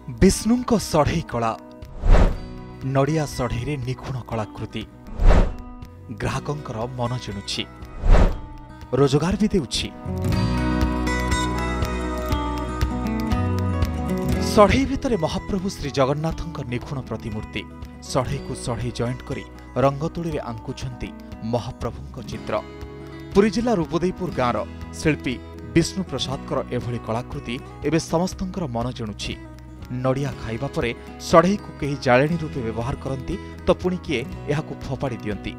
विष्णुंक सढ़ई कला नड़िया सढ़ई निखुण कलाकृति ग्राहकंकर मन जिणुछि रोजगार भी देउछि। सढ़ई भितर महाप्रभु श्री जगन्नाथंक निखुण प्रतिमूर्ति सढ़ई को सढ़ई जॉइंट करी रंगतुली आंकुछंती महाप्रभुंक चित्र। पुरी जिला रूपदेईपुर गाँवर शिल्पी विष्णु प्रसादकर एभली कलाकृति एवं समस्तंकर मन जिणुछि। नड़िया खाइबा परे सढ़ई को कहीं जाळेणी रूपे व्यवहार करती तो पुणी किए एहाकु फोपाड़ी दियंती।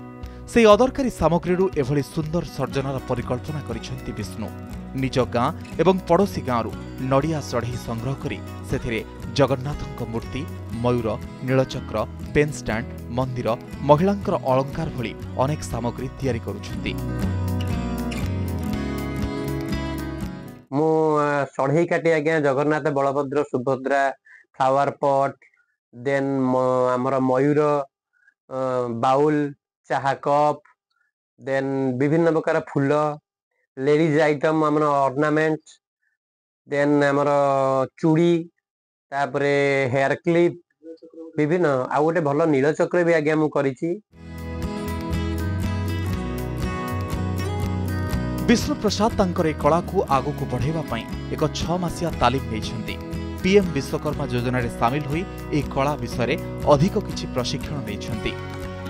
से अदरकारी सामग्रीरू एभली सुंदर सर्जनार परिकल्पना करिसेंती विष्णु। निज गाँ एवं पड़ोशी गाँवरू नड़िया सढ़ई संग्रह करी सेथिरे जगन्नाथंक मूर्ति, मयूर, नीलचक्र, पेन स्टैंड, मंदिर, महिलांकर अलंकार भली अनेक सामग्री तैयारी करुछंती। मु सढ़ई काटी आज्ञा Jagannath, Balabhadra, Subhadra, flower pot, then आमर मयूर, बाउल, चाहा कप, देन विभिन्न प्रकार फूल, लेडीज आइटम आमर ऑर्नामेंट, देन आमर चूड़ी, तापरे हेयर क्लिप, विभिन्न आ गोटे भल नीलचक्र भी आज्ञा मु करिछि। विष्णु प्रसाद तांकर कला को आगु को बढ़ाइबा पई एक 6 मासिया तालीम नेइछंती। पीएम विश्वकर्मा योजना रे शामिल होई ए कला विषय अधिक किछि प्रशिक्षण नेइछंती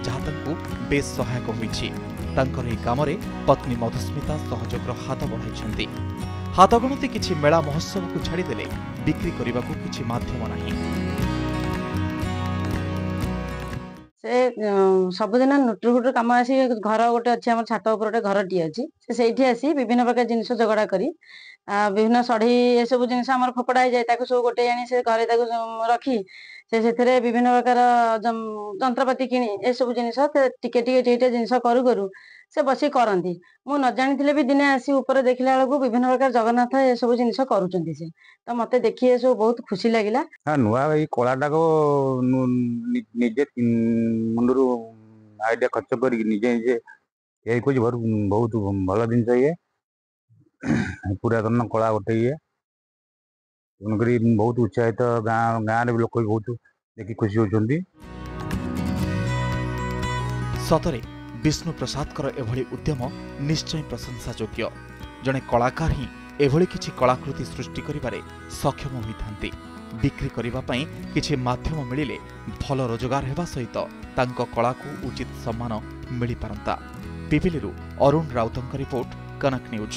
जहा तांकु बेस सहायक होईछि। तांकर ए काम रे पत्नी मधुस्मिता सहयोगर हाथ बढ़ाइछंती। हाथ गणती किछि मेला महोत्सव को छाड़ी देले बिक्री करबा को किछि माध्यम नाही। से सबुदिन नुटुर फुटुर कम आसी घर गोटे अच्छे आम छात उपर गोटे घर टी अच्छी से आसी विभिन्न प्रकार जिनस जोगड़ा करी विभिन्न सढ़ई ए सब जिनस आम फोपड़ा हो जाए सब गोटे आनी से घरे रखी से विभिन्न प्रकार जंत्रपाति किणी ए सब जिनस टिके जिनस करू करू से बसी करती। मु न जानी भी दिने आसी ऊपर देखला बेलू विभिन्न प्रकार जगन्नाथ ए सब जिनस करुँच से तो मत देखिए सब बहुत खुशी लगिला। नुआ कलाटा को निजे मुंडू आइडिया खर्च कर निजे निजे बहुत भल जिनस ये पुरातन कला गोटे ये तेणुक बहुत उत्साहित गाँव लोक भी बहुत देखी खुशी होती। सतरे विष्णु प्रसादकर एभली उद्यम निश्चय प्रशंसा योग्य। जड़े कलाकार ही एभली किछि कलाकृति सृष्टि करिबारे सक्षम होइथांती। बिक्री करिबा पई किछि माध्यम मिलिले भल रोजगार हेबा सहित तांको कला को उचित सम्मान मिली पारंता। पिपिलीरू अरुण राउतंक रिपोर्ट, कनक न्यूज।